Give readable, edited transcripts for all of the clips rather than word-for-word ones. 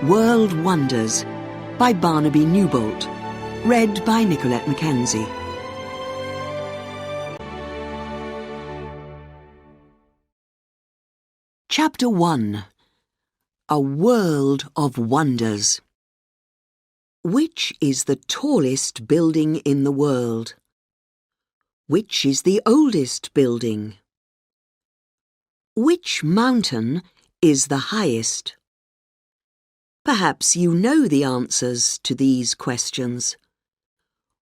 World Wonders by Barnaby Newbolt. Read by Nicolette Mackenzie. Chapter 1. A World of Wonders. Which is the tallest building in the world? Which is the oldest building? Which mountain is the highest? Perhaps you know the answers to these questions,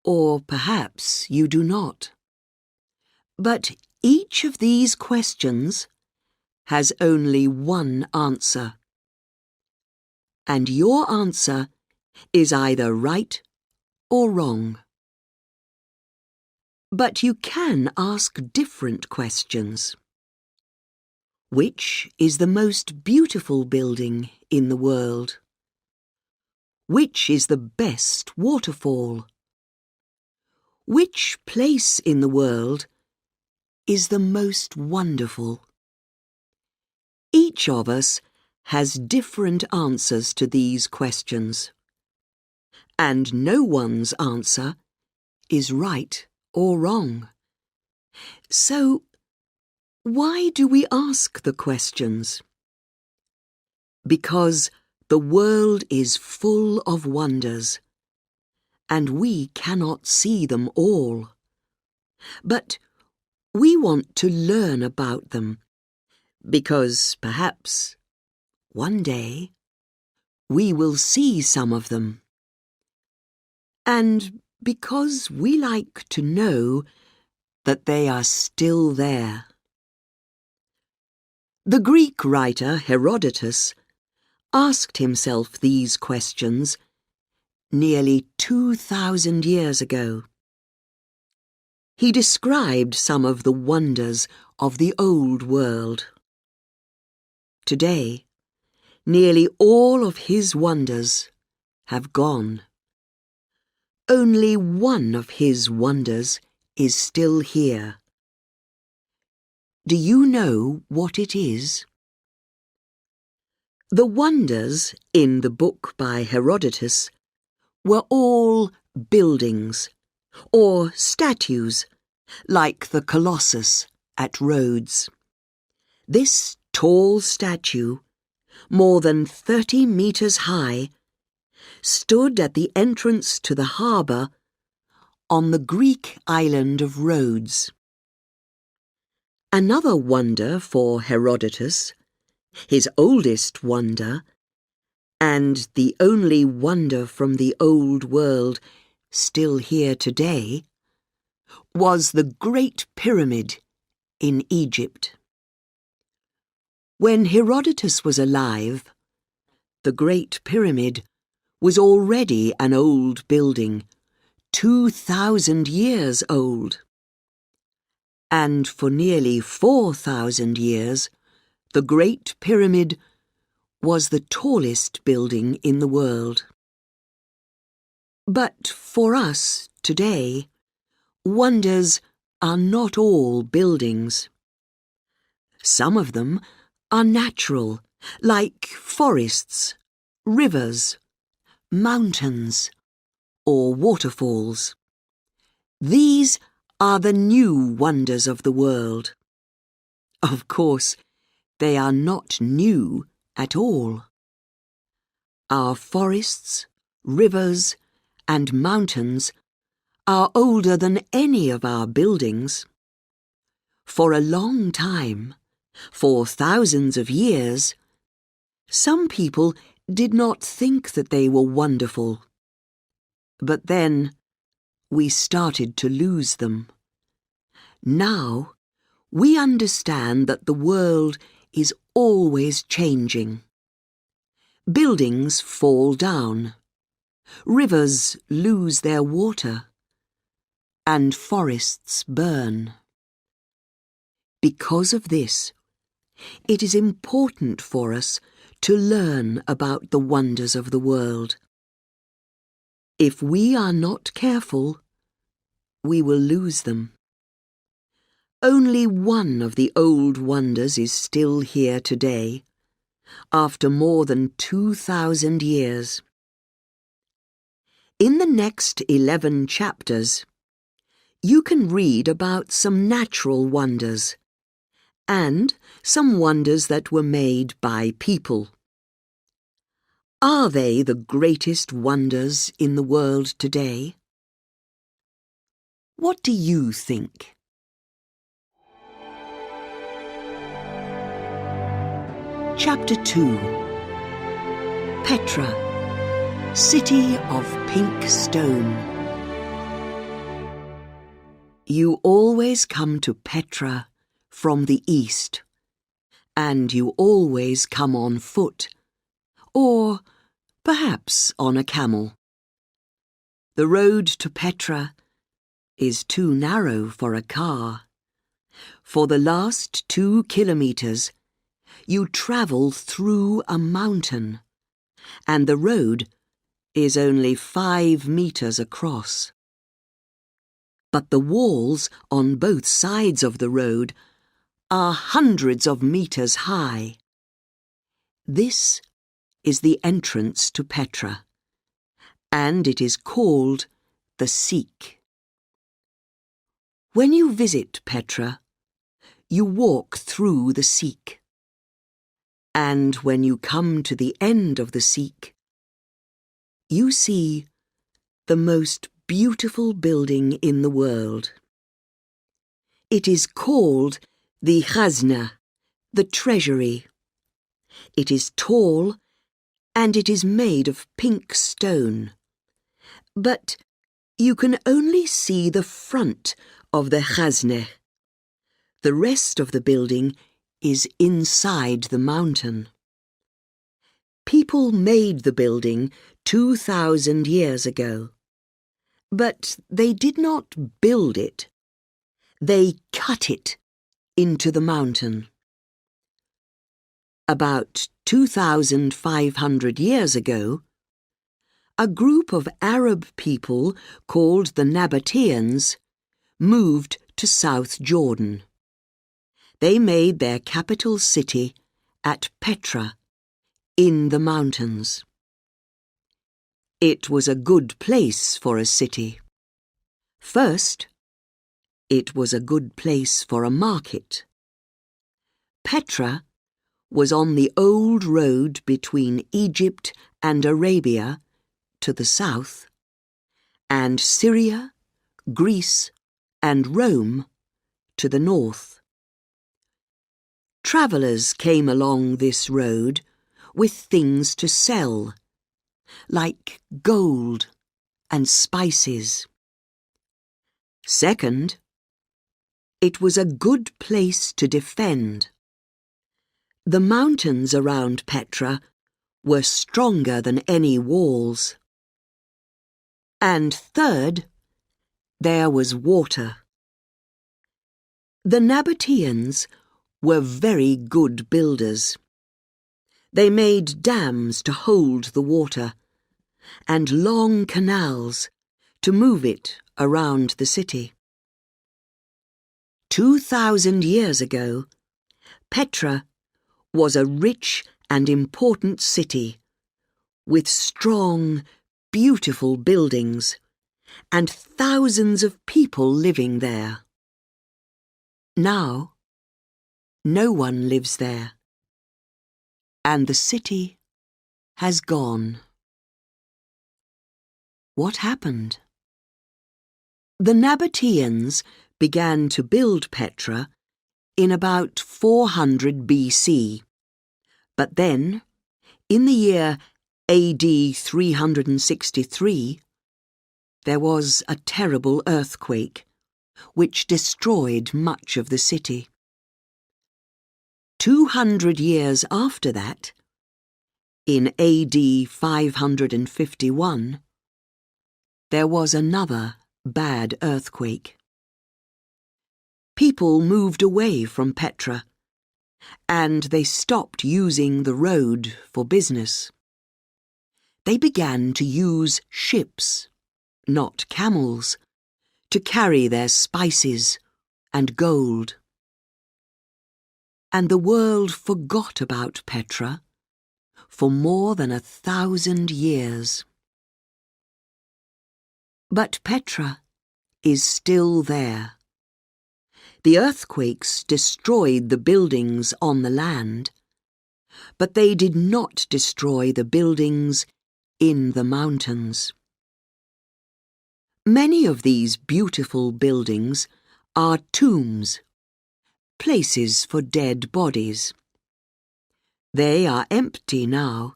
or perhaps you do not. But each of these questions has only one answer, and your answer is either right or wrong. But you can ask different questions. Which is the most beautiful building in the world? Which is the best waterfall? Which place in the world is the most wonderful? Each of us has different answers to these questions, and no one's answer is right or wrong. So, why do we ask the questions? Because the world is full of wonders, and we cannot see them all. But we want to learn about them, because perhaps one day we will see some of them. And because we like to know that they are still there. The Greek writer Herodotus asked himself these questions nearly 2,000 years ago. He described some of the wonders of the old world. Today, nearly all of his wonders have gone. Only one of his wonders is still here. Do you know what it is? The wonders in the book by Herodotus were all buildings or statues, like the Colossus at Rhodes. This tall statue, more than 30 meters high, stood at the entrance to the harbour on the Greek island of Rhodes. Another wonder for Herodotus, his oldest wonder, and the only wonder from the old world still here today, was the Great Pyramid in Egypt. When Herodotus was alive, the Great Pyramid was already an old building, 2,000 years old. And for nearly 4,000 years, the Great Pyramid was the tallest building in the world. But for us today, wonders are not all buildings. Some of them are natural, like forests, rivers, mountains, or waterfalls. These are the new wonders of the world. Of course, they are not new at all. Our forests, rivers, and mountains are older than any of our buildings. For a long time, for thousands of years, some people did not think that they were wonderful. But then we started to lose them. Now we understand that the world is always changing. Buildings fall down, rivers lose their water, and forests burn. Because of this, it is important for us to learn about the wonders of the world. If we are not careful, we will lose them. Only one of the old wonders is still here today, after more than 2,000 years. In the next 11 chapters, you can read about some natural wonders and some wonders that were made by people. Are they the greatest wonders in the world today? What do you think? Chapter 2. Petra, City of Pink Stone. You always come to Petra from the east, and you always come on foot, or perhaps on a camel. The road to Petra is too narrow for a car. For the last 2 kilometers, you travel through a mountain, and the road is only 5 meters across. But the walls on both sides of the road are hundreds of meters high. This is the entrance to Petra, and it is called the Seek. When you visit Petra, you walk through the Seek. And when you come to the end of the Seek, you see the most beautiful building in the world. It is called the Khazna, the treasury. It is tall and it is made of pink stone. But you can only see the front of the Khazna. The rest of the building is inside the mountain. People made the building 2,000 years ago. But they did not build it. They cut it into the mountain. About 2,500 years ago, a group of Arab people called the Nabateans moved to South Jordan. They made their capital city at Petra, in the mountains. It was a good place for a city. First, it was a good place for a market. Petra was on the old road between Egypt and Arabia to the south, and Syria, Greece, and Rome to the north. Travellers came along this road with things to sell, like gold and spices. Second, it was a good place to defend. The mountains around Petra were stronger than any walls. And third, there was water. The Nabateans were very good builders. They made dams to hold the water, and long canals to move it around the city. 2,000 years ago, Petra was a rich and important city with strong, beautiful buildings and thousands of people living there. Now, no one lives there, and the city has gone. What happened? The Nabateans began to build Petra in about 400 BC. But then, in the year AD 363, there was a terrible earthquake, which destroyed much of the city. 200 years after that, in AD 551, there was another bad earthquake. People moved away from Petra, and they stopped using the road for business. They began to use ships, not camels, to carry their spices and gold. And the world forgot about Petra for more than 1,000 years. But Petra is still there. The earthquakes destroyed the buildings on the land, but they did not destroy the buildings in the mountains. Many of these beautiful buildings are tombs, places for dead bodies. They are empty now,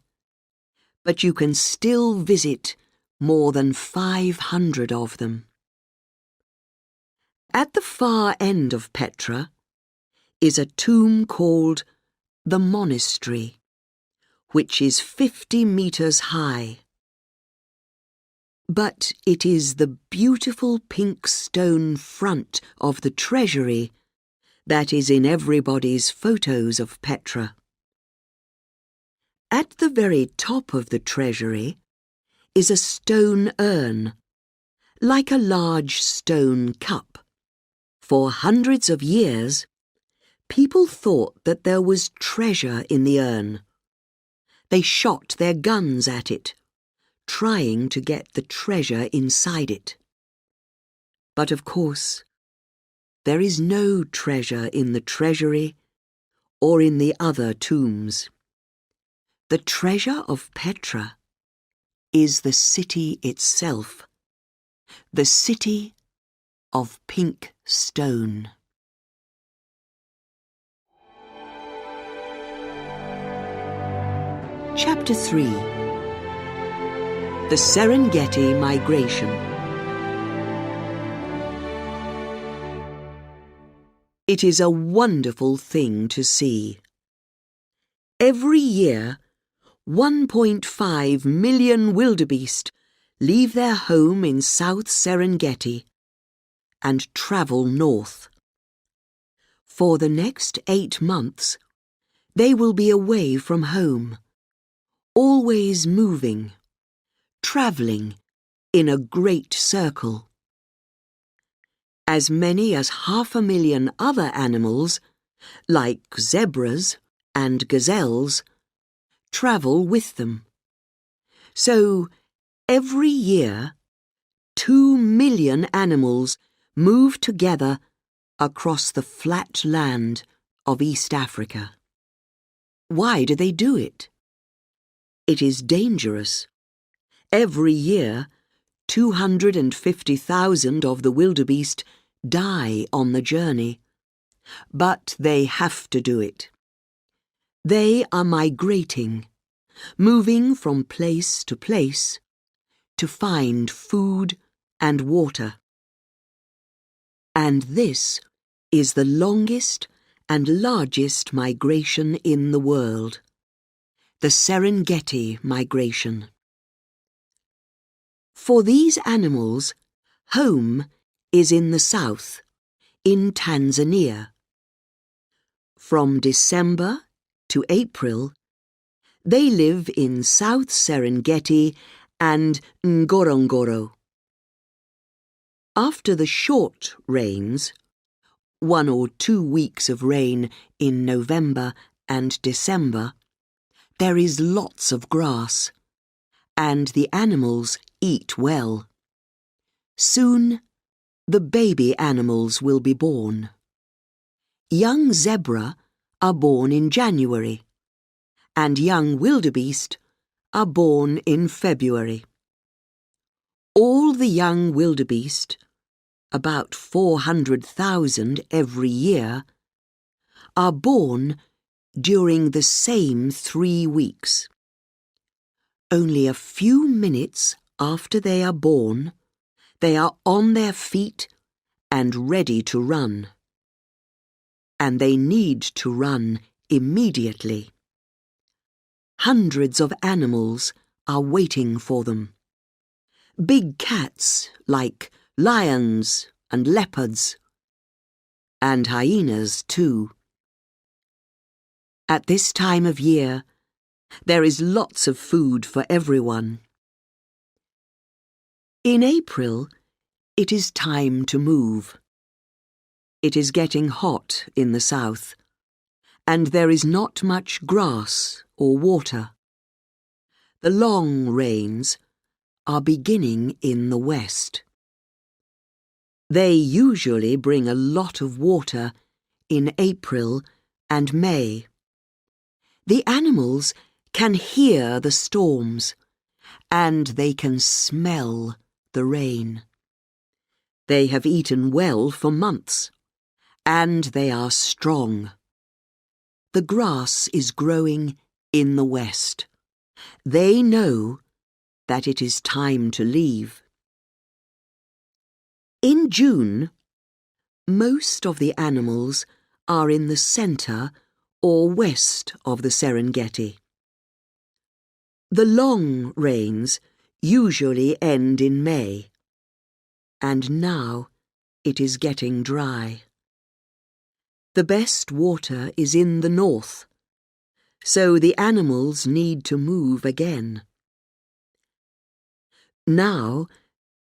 but you can still visit more than 500 of them. At the far end of Petra is a tomb called the monastery, which is 50 meters high. But it is the beautiful pink stone front of the treasury that is in everybody's photos of Petra. At the very top of the treasury is a stone urn, like a large stone cup. For hundreds of years, people thought that there was treasure in the urn. They shot their guns at it, trying to get the treasure inside it. But of course, there is no treasure in the treasury or in the other tombs. The treasure of Petra is the city itself, the city of pink stone. Chapter 3: The Serengeti Migration. It is a wonderful thing to see. Every year, 1.5 million wildebeest leave their home in South Serengeti and travel north. For the next 8 months, they will be away from home, always moving, travelling in a great circle. As many as 500,000 other animals, like zebras and gazelles, travel with them. So, every year, 2 million animals move together across the flat land of East Africa. Why do they do it? It is dangerous. Every year, 250,000 of the wildebeest die on the journey. But they have to do it. They are migrating, moving from place to place to find food and water. And this is the longest and largest migration in the world, the Serengeti migration. For these animals, home is in the south, in Tanzania. From December to April, they live in South Serengeti and Ngorongoro. After the short rains, 1 or 2 weeks of rain in November and December, there is lots of grass, and the animals eat well. Soon, the baby animals will be born. Young zebra are born in January, and young wildebeest are born in February. All the young wildebeest, about 400,000 every year, are born during the same 3 weeks. Only a few minutes after they are born, they are on their feet and ready to run. And they need to run immediately. Hundreds of animals are waiting for them. Big cats like lions and leopards, and hyenas too. At this time of year, there is lots of food for everyone. In April, it is time to move. It is getting hot in the south, and there is not much grass or water. The long rains are beginning in the west. They usually bring a lot of water in April and May. The animals can hear the storms, and they can smell the rain. They have eaten well for months, and they are strong. The grass is growing in the west. They know that it is time to leave. In June, most of the animals are in the center or west of the Serengeti. The long rains usually end in May, and now it is getting dry. The best water is in the north, so the animals need to move again. Now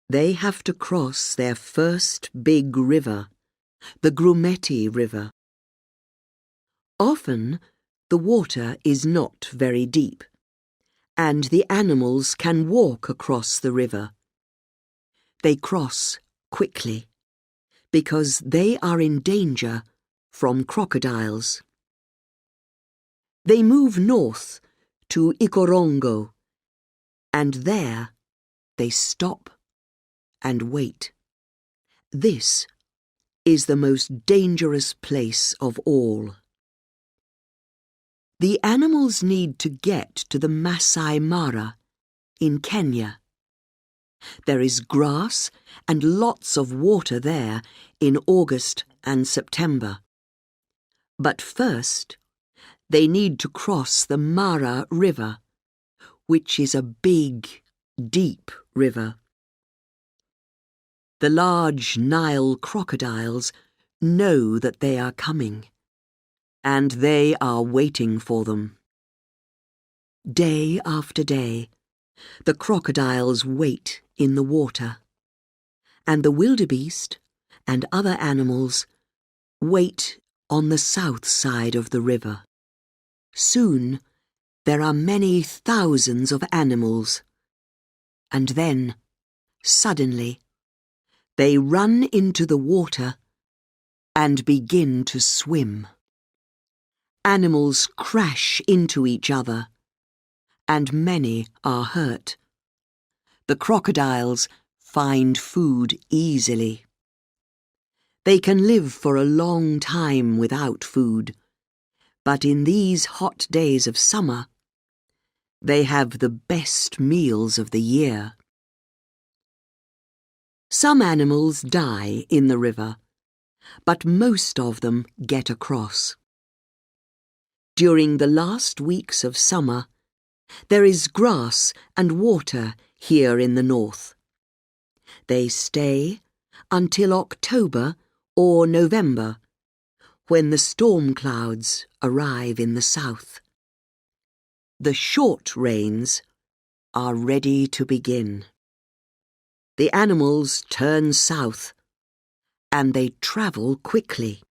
they have to cross their first big river, the Grumeti River. Often the water is not very deep, and the animals can walk across the river. They cross quickly, because they are in danger from crocodiles. They move north to Ikorongo, and there they stop and wait. This is the most dangerous place of all. The animals need to get to the Masai Mara in Kenya. There is grass and lots of water there in August and September. But first, they need to cross the Mara River, which is a big, deep river. The large Nile crocodiles know that they are coming, and they are waiting for them. Day after day, the crocodiles wait in the water, and the wildebeest and other animals wait on the south side of the river. Soon, there are many thousands of animals, and then, suddenly, they run into the water and begin to swim. Animals crash into each other, and many are hurt. The crocodiles find food easily. They can live for a long time without food, but in these hot days of summer, they have the best meals of the year. Some animals die in the river, but most of them get across. During the last weeks of summer, there is grass and water here in the north. They stay until October or November, when the storm clouds arrive in the south. The short rains are ready to begin. The animals turn south, and they travel quickly.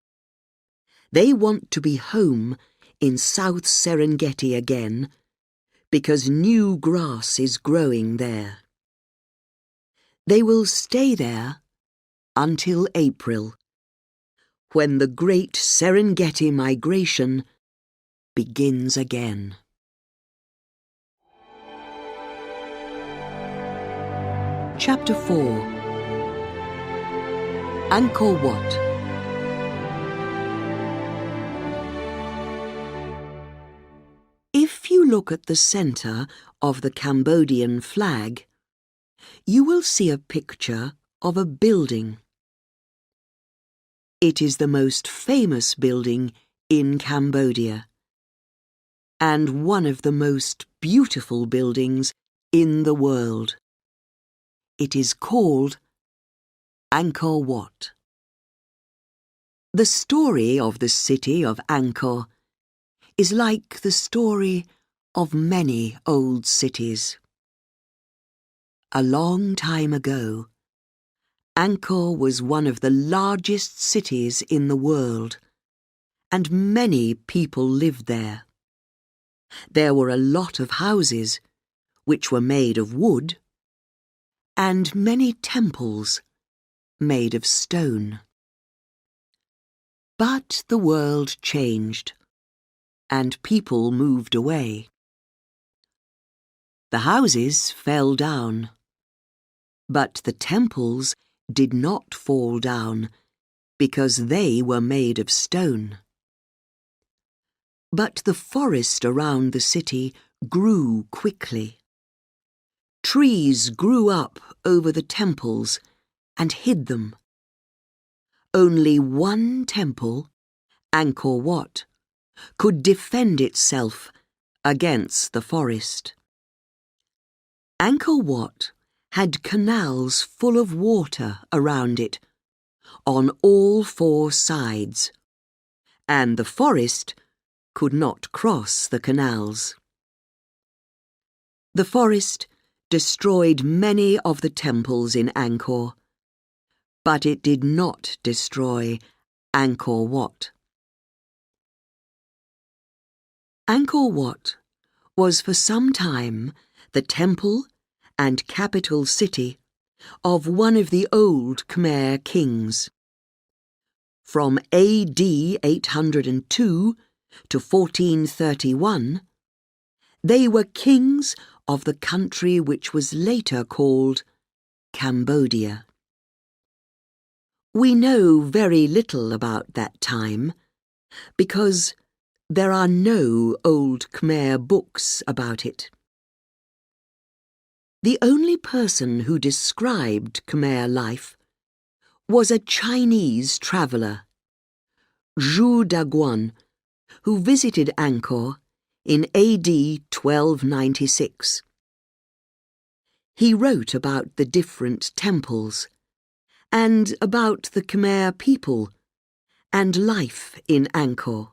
They want to be home in South Serengeti again, because new grass is growing there. They will stay there until April, when the great Serengeti migration begins again. Chapter 4. Angkor Wat. If you look at the center of the Cambodian flag, you will see a picture of a building. It is the most famous building in Cambodia, and one of the most beautiful buildings in the world. It is called Angkor Wat. The story of the city of Angkor is like the story of many old cities. A long time ago, Angkor was one of the largest cities in the world, and many people lived there. There were a lot of houses, which were made of wood, and many temples made of stone. But the world changed, and people moved away. The houses fell down, but the temples did not fall down because they were made of stone. But the forest around the city grew quickly. Trees grew up over the temples and hid them. Only one temple, Angkor Wat, could defend itself against the forest. Angkor Wat had canals full of water around it, on all four sides, and the forest could not cross the canals. The forest destroyed many of the temples in Angkor, but it did not destroy Angkor Wat. Angkor Wat was for some time the temple and capital city of one of the old Khmer kings. From AD 802 to 1431, they were kings of the country which was later called Cambodia. We know very little about that time because there are no old Khmer books about it. The only person who described Khmer life was a Chinese traveller, Zhu Daguan, who visited Angkor in AD 1296. He wrote about the different temples and about the Khmer people and life in Angkor.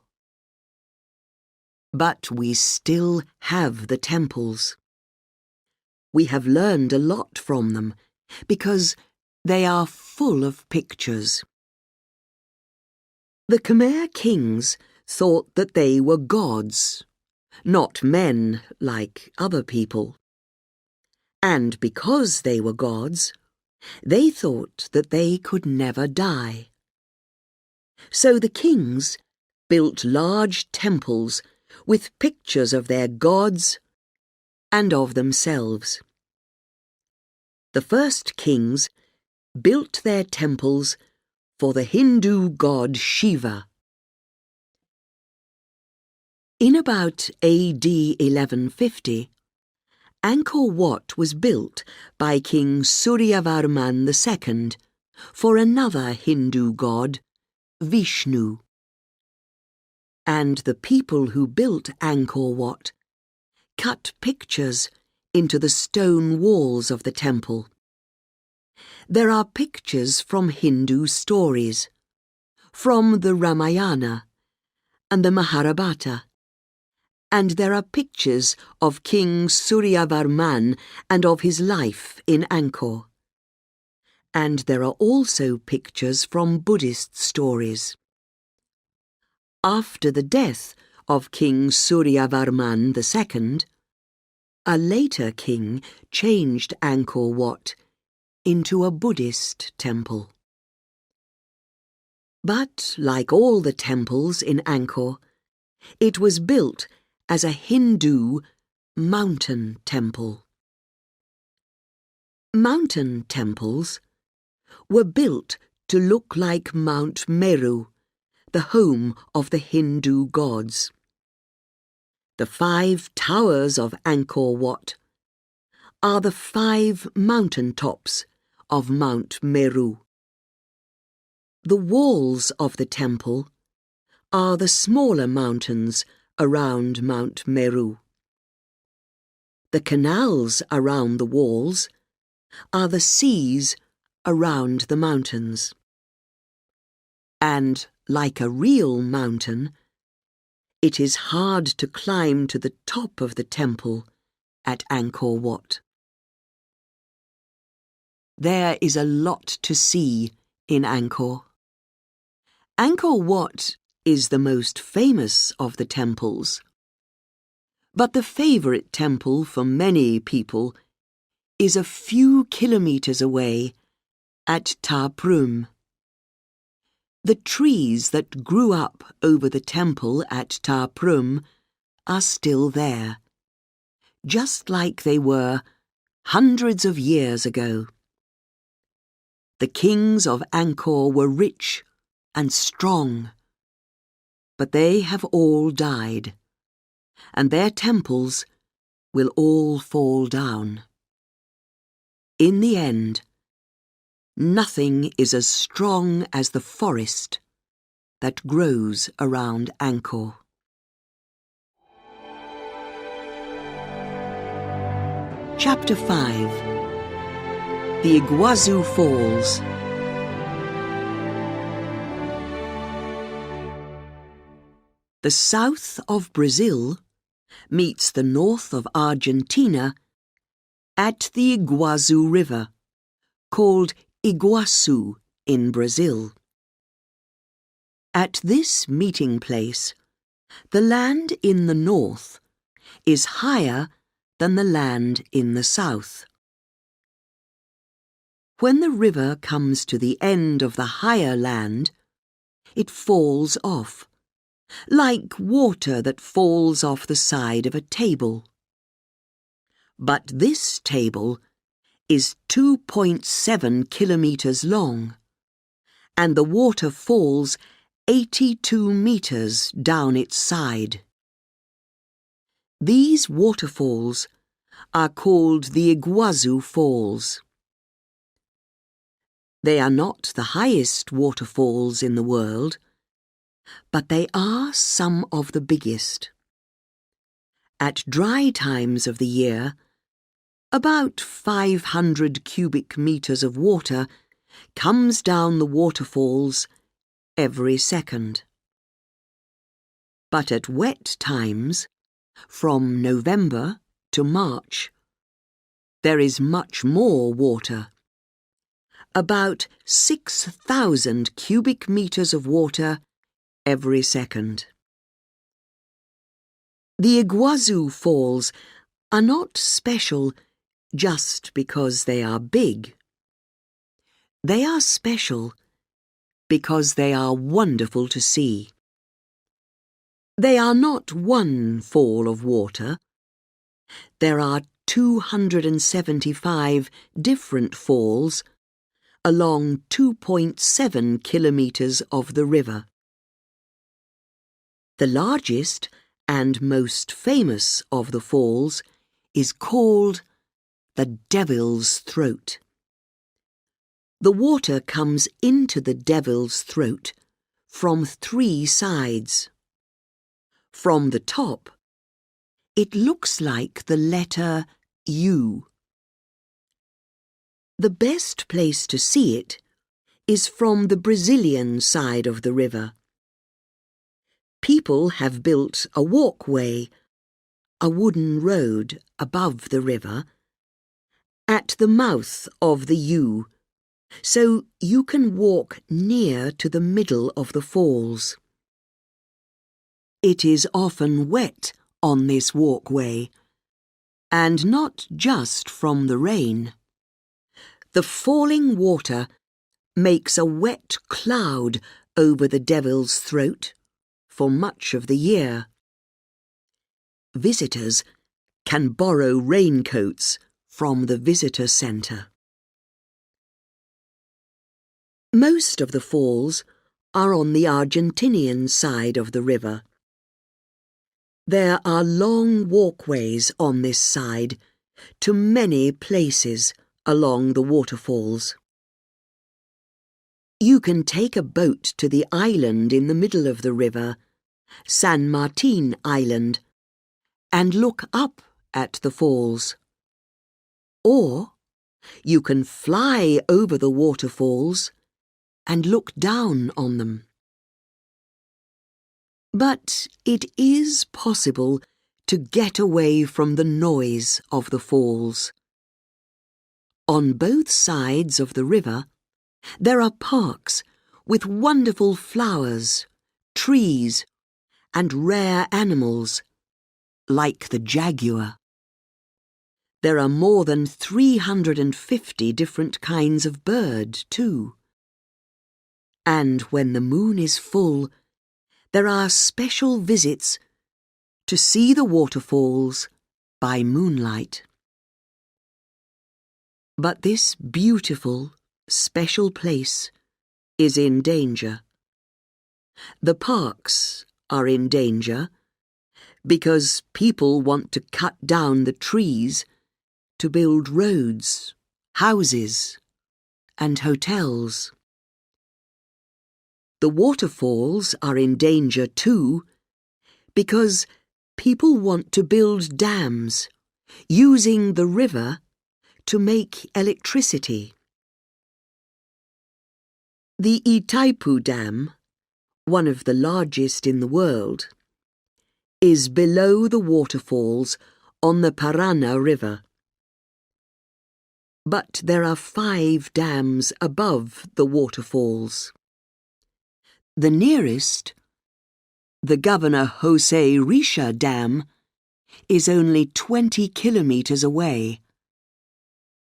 But we still have the temples. We have learned a lot from them because they are full of pictures. The Khmer kings thought that they were gods, not men like other people. And because they were gods, they thought that they could never die. So the kings built large temples with pictures of their gods and of themselves. The first kings built their temples for the Hindu god Shiva. In about AD 1150, Angkor Wat was built by King Suryavarman II for another Hindu god, Vishnu. And the people who built Angkor Wat cut pictures into the stone walls of the temple. There are pictures from Hindu stories, from the Ramayana and the Mahabharata, and there are pictures of King Suryavarman and of his life in Angkor. And there are also pictures from Buddhist stories. After the death of King Suryavarman II, a later king changed Angkor Wat into a Buddhist temple. But, like all the temples in Angkor, it was built as a Hindu mountain temple. Mountain temples were built to look like Mount Meru, the home of the Hindu gods. The 5 towers of Angkor Wat are the 5 mountain tops of Mount Meru. The walls of the temple are the smaller mountains around Mount Meru. The canals around the walls are the seas around the mountains. And, like a real mountain, it is hard to climb to the top of the temple at Angkor Wat. There is a lot to see in Angkor. Angkor Wat is the most famous of the temples. But the favourite temple for many people is a few kilometres away at Ta Prohm. The trees that grew up over the temple at Ta Prohm are still there, just like they were hundreds of years ago. The kings of Angkor were rich and strong, but they have all died, and their temples will all fall down. In the end, nothing is as strong as the forest that grows around Angkor. Chapter 5. The Iguazu Falls. The south of Brazil meets the north of Argentina at the Iguazu River, called Iguaçu in Brazil. At this meeting place, the land in the north is higher than the land in the south. When the river comes to the end of the higher land, it falls off, like water that falls off the side of a table. But this table is 2.7 kilometres long, and the water falls 82 metres down its side. These waterfalls are called the Iguazu Falls. They are not the highest waterfalls in the world, but they are some of the biggest. At dry times of the year, about 500 cubic metres of water comes down the waterfalls every second. But at wet times, from November to March, there is much more water. About 6,000 cubic metres of water every second. The Iguazu Falls are not special just because they are big. They are special because they are wonderful to see. They are not one fall of water. There are 275 different falls along 2.7 kilometres of the river. The largest and most famous of the falls is called the Devil's Throat. The water comes into the Devil's Throat from 3 sides. From the top, it looks like the letter U. The best place to see it is from the Brazilian side of the river. People have built a walkway, a wooden road above the river, at the mouth of the U, so you can walk near to the middle of the falls. It is often wet on this walkway, and not just from the rain. The falling water makes a wet cloud over the Devil's Throat for much of the year. Visitors can borrow raincoats from the visitor centre. Most of the falls are on the Argentinian side of the river. There are long walkways on this side to many places along the waterfalls. You can take a boat to the island in the middle of the river, San Martin Island, and look up at the falls. Or you can fly over the waterfalls and look down on them. But it is possible to get away from the noise of the falls. On both sides of the river, there are parks with wonderful flowers, trees, and rare animals, like the jaguar. There are more than 350 different kinds of bird, too. And when the moon is full, there are special visits to see the waterfalls by moonlight. But this beautiful, special place is in danger. The parks are in danger because people want to cut down the trees to build roads, houses, and hotels. The waterfalls are in danger too because people want to build dams using the river to make electricity. The Itaipu Dam, one of the largest in the world, is below the waterfalls on the Parana River. But there are 5 dams above the waterfalls. The nearest, the Governor Jose Risha Dam, is only 20 kilometers away,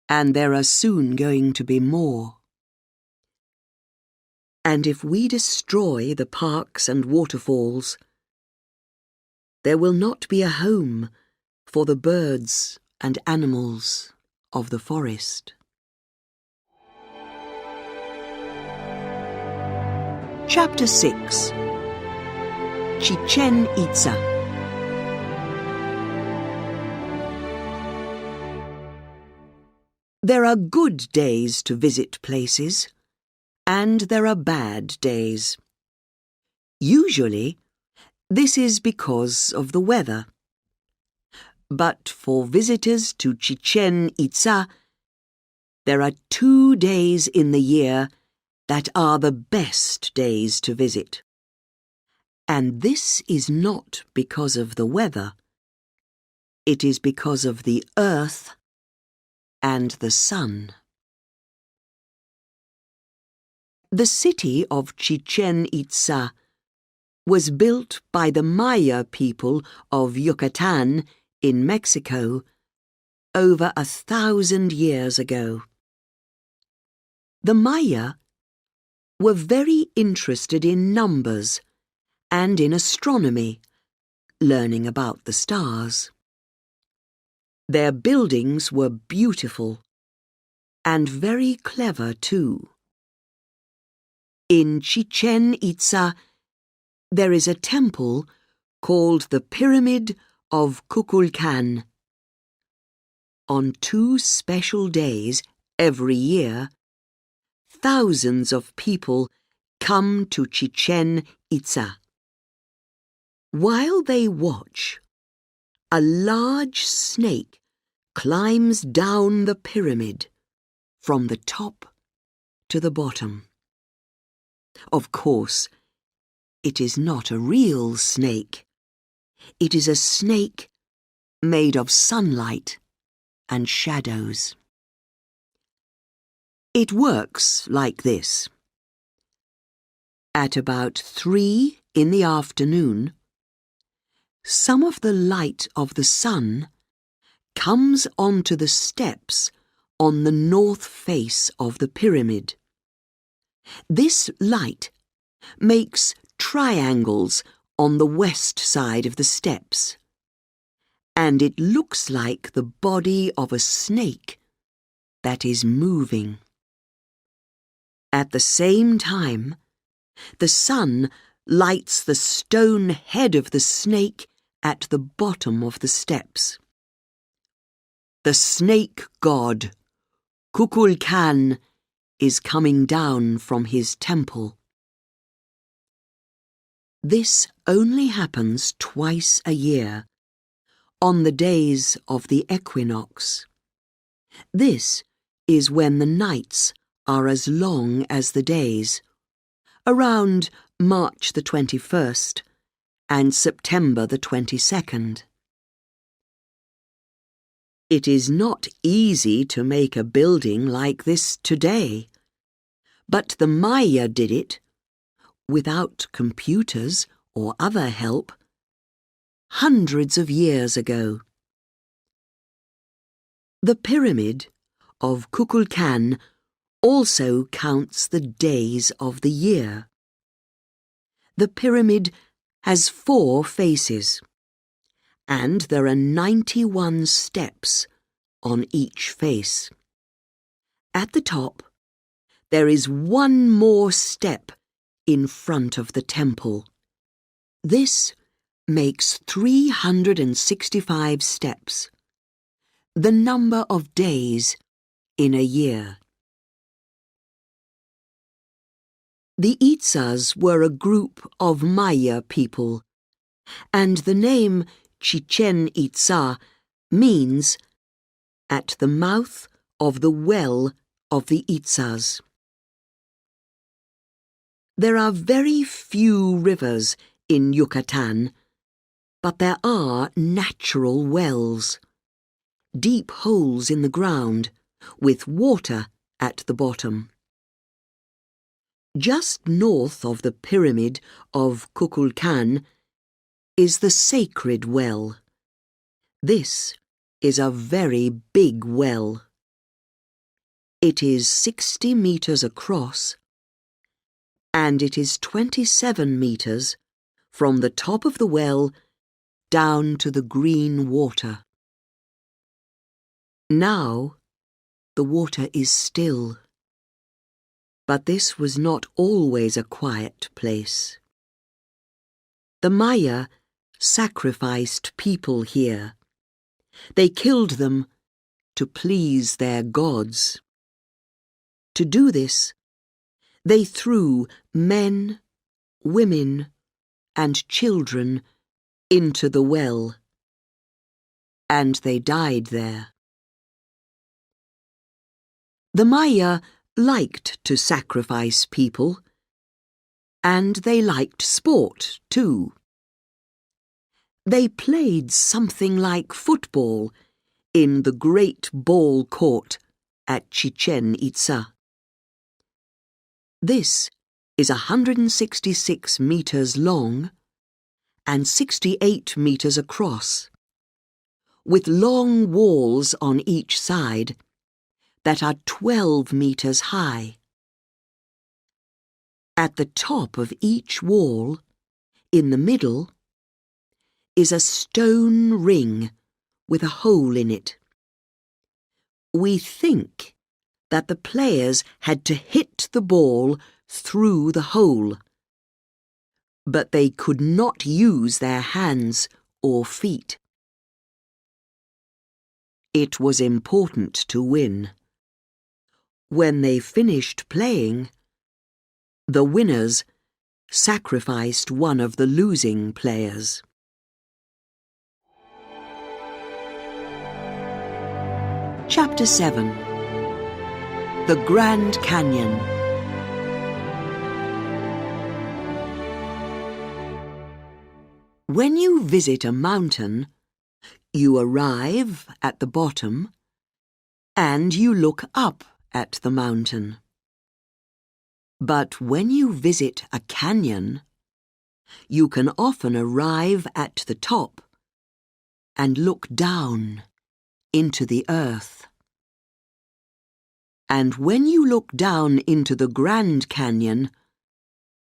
and there are soon going to be more. And if we destroy the parks and waterfalls, there will not be a home for the birds and animals of the forest. Chapter 6. Chichen Itza. There are good days to visit places, and there are bad days. Usually, this is because of the weather. But for visitors to Chichen Itza, there are 2 days in the year that are the best days to visit. And this is not because of the weather. It is because of the earth and the sun. The city of Chichen Itza was built by the Maya people of Yucatan in Mexico over 1,000 years ago. The Maya were very interested in numbers and in astronomy, learning about the stars. Their buildings were beautiful and very clever too. In Chichen Itza, there is a temple called the Pyramid of Kukulkan. On 2 special days every year, thousands of people come to Chichen Itza. While they watch, a large snake climbs down the pyramid from the top to the bottom. Of course, it is not a real snake. It is a snake made of sunlight and shadows. It works like this. At about 3 in the afternoon, some of the light of the sun comes onto the steps on the north face of the pyramid. This light makes triangles on the west side of the steps, and it looks like the body of a snake that is moving. At the same time, the sun lights the stone head of the snake at the bottom of the steps. The snake god, Kukulkan, is coming down from his temple. This only happens twice a year, on the days of the equinox. This is when the nights are as long as the days, around March the 21st and September the 22nd. It is not easy to make a building like this today, but the Maya did it without computers or other help hundreds of years ago. The pyramid of Kukulkan also counts the days of the year. The pyramid has 4 faces, and there are 91 steps on each face. At the top, there is 1 more step in front of the temple. This makes 365 steps, the number of days in a year. The Itzas were a group of Maya people, and the name Chichen Itza means at the mouth of the well of the Itzas. There are very few rivers in Yucatan, but there are natural wells, deep holes in the ground with water at the bottom. Just north of the pyramid of Kukulkan is the sacred well. This is a very big well. It is 60 meters across, and it is 27 meters from the top of the well down to the green water. Now the water is still. But this was not always a quiet place. The Maya sacrificed people here. They killed them to please their gods. To do this, they threw men, women, and children into the well, and they died there. The Maya liked to sacrifice people, and they liked sport too. They played something like football in the great ball court at Chichen Itza. This is 166 meters long and 68 meters across, with long walls on each side that are 12 meters high. At the top of each wall, in the middle, is a stone ring with a hole in it. We think that the players had to hit the ball through the hole, but they could not use their hands or feet. It was important to win. When they finished playing, the winners sacrificed one of the losing players. Chapter 7. The Grand Canyon. When you visit a mountain, you arrive at the bottom and you look up at the mountain. But when you visit a canyon, you can often arrive at the top and look down into the earth. And when you look down into the Grand Canyon,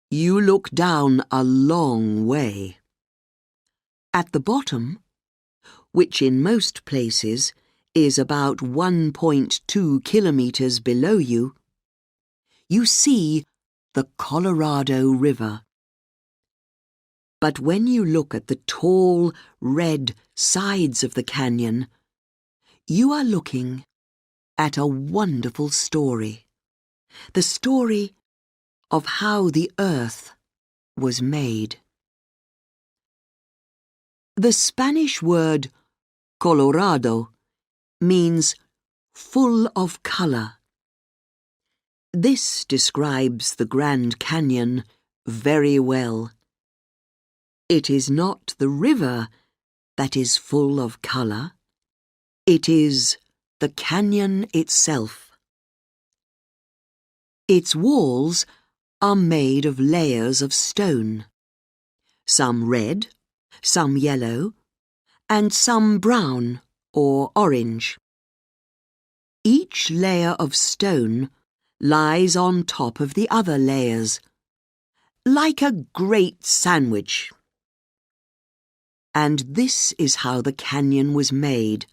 you look down a long way. At the bottom, which in most places is about 1.2 kilometers below you, you see the Colorado River. But when you look at the tall, red sides of the canyon, you are looking at a wonderful story. The story of how the earth was made. The Spanish word Colorado means full of color. This describes the Grand Canyon very well. It is not the river that is full of color. It is the canyon itself. Its walls are made of layers of stone, some red some yellow, and some brown or orange. Each layer of stone lies on top of the other layers, like a great sandwich. And this is how the canyon was made,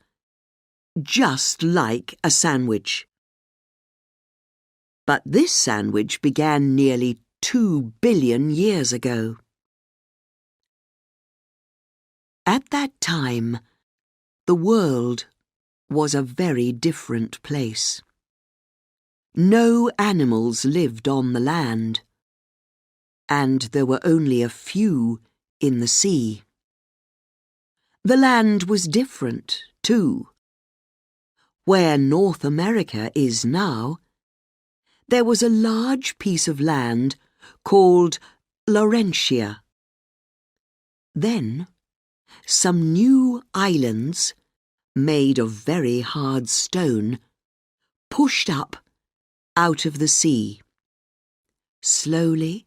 just like a sandwich. But this sandwich began nearly 2 billion years ago. At that time, the world was a very different place. No animals lived on the land, and there were only a few in the sea. The land was different, too. Where North America is now, there was a large piece of land called Laurentia. Then, some new islands, made of very hard stone, pushed up out of the sea. Slowly,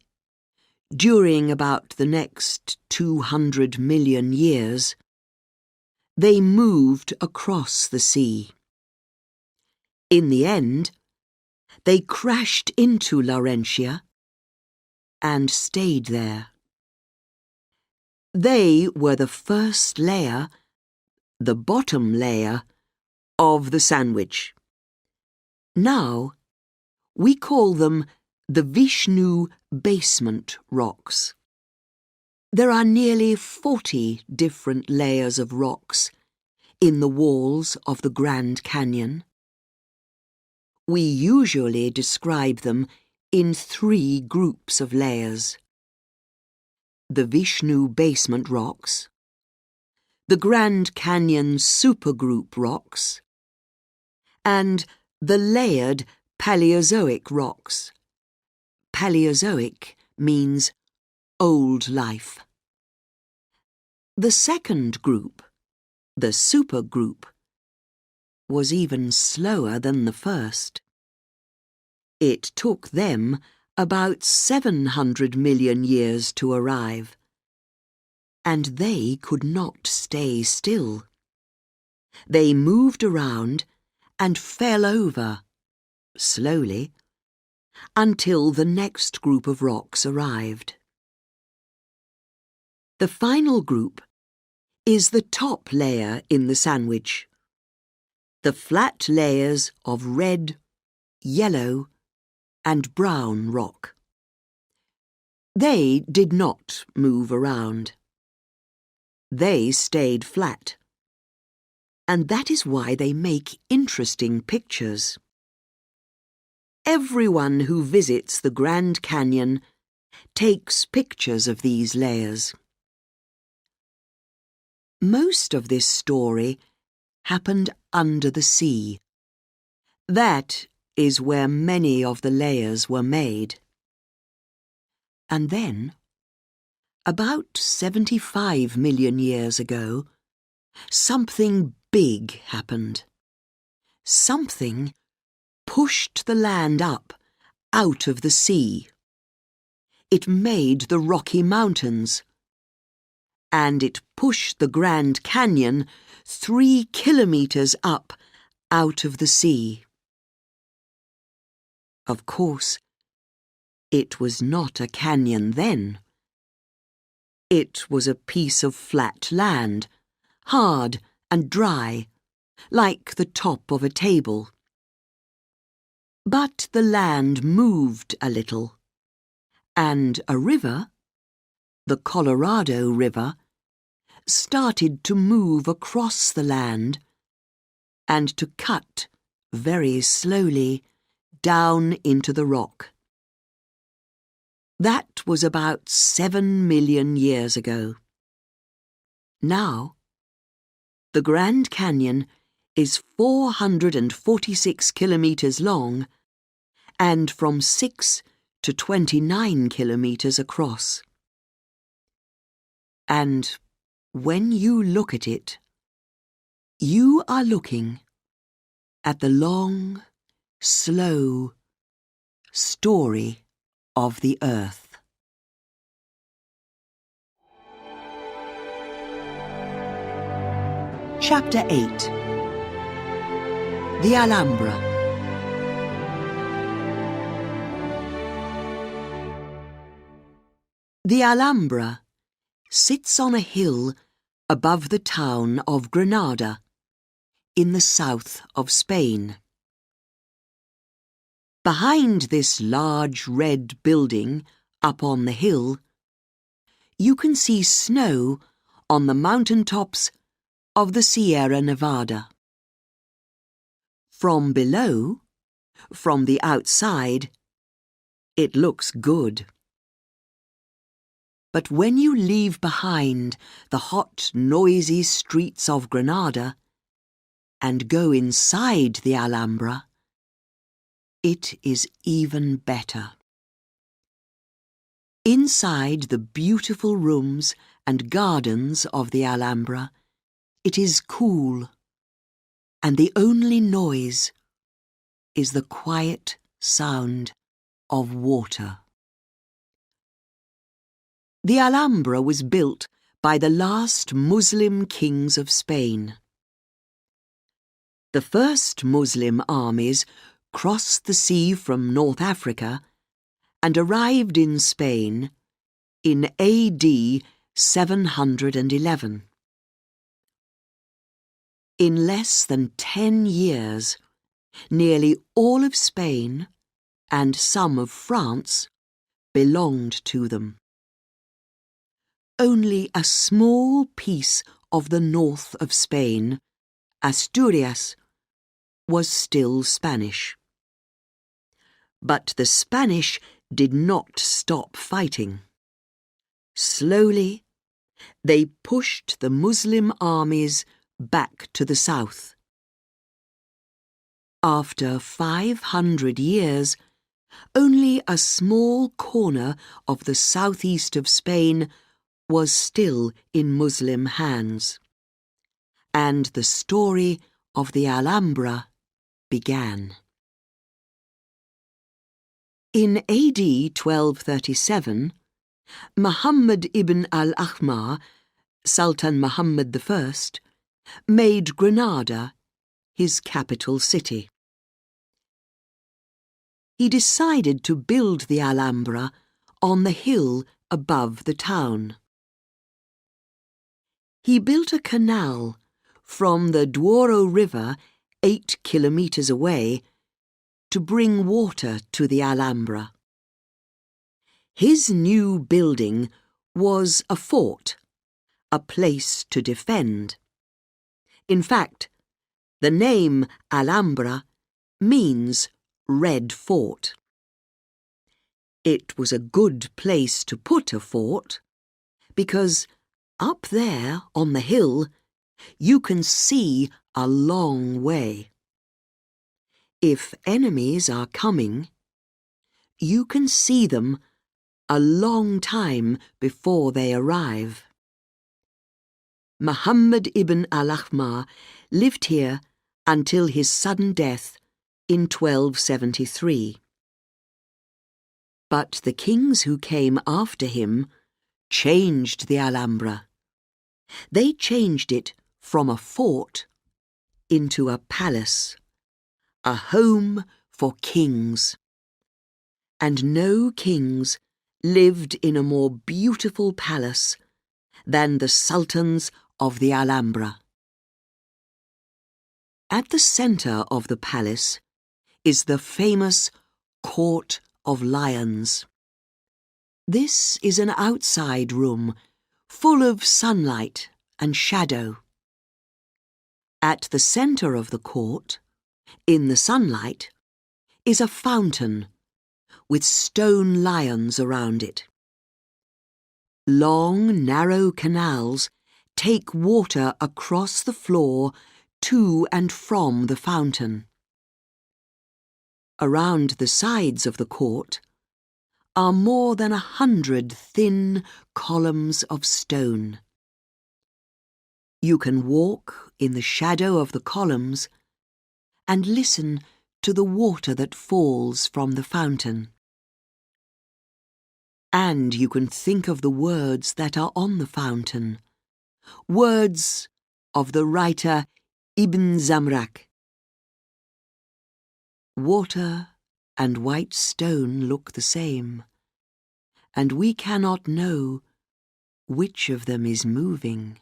during about the next 200 million years, they moved across the sea. In the end, they crashed into Laurentia and stayed there. They were the first layer, the bottom layer, of the sandwich. Now, we call them the Vishnu basement rocks. There are nearly 40 different layers of rocks in the walls of the Grand Canyon. We usually describe them in 3 groups of layers: the Vishnu basement rocks, the Grand Canyon supergroup rocks, and the layered Paleozoic rocks. Paleozoic means old life. The second group, the supergroup, was even slower than the first. It took them about 700 million years to arrive, and they could not stay still. They moved around and fell over, slowly, until the next group of rocks arrived. The final group is the top layer in the sandwich, the flat layers of red, yellow, and brown rock. They did not move around. They stayed flat, and that is why they make interesting pictures. Everyone who visits the Grand Canyon takes pictures of these layers. Most of this story happened under the sea. That is where many of the layers were made. And then, about 75 million years ago, something big happened. Something pushed the land up out of the sea. It made the Rocky Mountains, and it pushed the Grand Canyon 3 kilometers up out of the sea. Of course, it was not a canyon then. It was a piece of flat land, hard and dry, like the top of a table. But the land moved a little, and a river, the Colorado River, started to move across the land and to cut very slowly down into the rock. That was about 7 million years ago. Now, the Grand Canyon is 446 kilometers long and from 6 to 29 kilometers across. And when you look at it, you are looking at the long, slow story of the Earth. Chapter 8. The Alhambra. The Alhambra sits on a hill above the town of Granada, in the south of Spain. Behind this large red building up on the hill, you can see snow on the mountain tops of the Sierra Nevada. From below, from the outside, it looks good. But when you leave behind the hot, noisy streets of Granada and go inside the Alhambra, it is even better. Inside the beautiful rooms and gardens of the Alhambra, it is cool, and the only noise is the quiet sound of water. The Alhambra was built by the last Muslim kings of Spain. The first Muslim armies crossed the sea from North Africa and arrived in Spain in AD 711. In less than 10 years, nearly all of Spain and some of France belonged to them. Only a small piece of the north of Spain, Asturias, was still Spanish. But the Spanish did not stop fighting. Slowly, they pushed the Muslim armies back to the south. After 500 years, only a small corner of the southeast of Spain was still in Muslim hands, and the story of the Alhambra began. In AD 1237, Muhammad ibn al-Ahmar, Sultan Muhammad I, made Granada his capital city. He decided to build the Alhambra on the hill above the town. He built a canal from the Douro River 8 kilometers away to bring water to the Alhambra. His new building was a fort, a place to defend. In fact, the name Alhambra means Red Fort. It was a good place to put a fort, because up there on the hill you can see a long way. If enemies are coming, you can see them a long time before they arrive. Muhammad ibn al-Ahmar lived here until his sudden death in 1273. But the kings who came after him changed the Alhambra. They changed it from a fort into a palace, a home for kings. And no kings lived in a more beautiful palace than the sultans of the Alhambra. At the centre of the palace is the famous Court of Lions. This is an outside room full of sunlight and shadow. At the centre of the court, in the sunlight, is a fountain with stone lions around it. Long, narrow canals take water across the floor to and from the fountain. Around the sides of the court are more than 100 thin columns of stone. You can walk in the shadow of the columns and listen to the water that falls from the fountain. And you can think of the words that are on the fountain, words of the writer Ibn Zamrak. Water and white stone look the same, and we cannot know which of them is moving.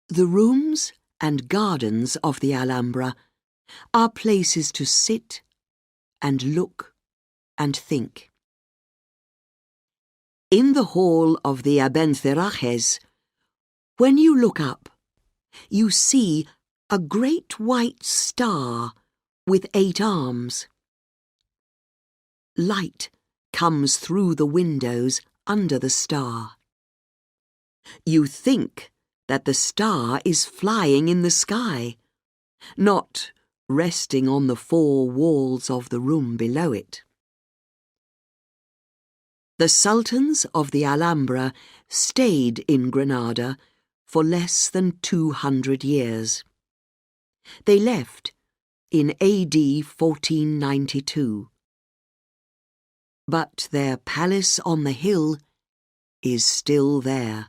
The rooms and gardens of the Alhambra are places to sit and look and think. In the hall of the Abencerrajes, when you look up, you see a great white star with 8 arms. Light comes through the windows under the star. You think that the star is flying in the sky, not resting on the 4 walls of the room below it. The sultans of the Alhambra stayed in Granada for less than 200 years. They left in AD 1492. But their palace on the hill is still there,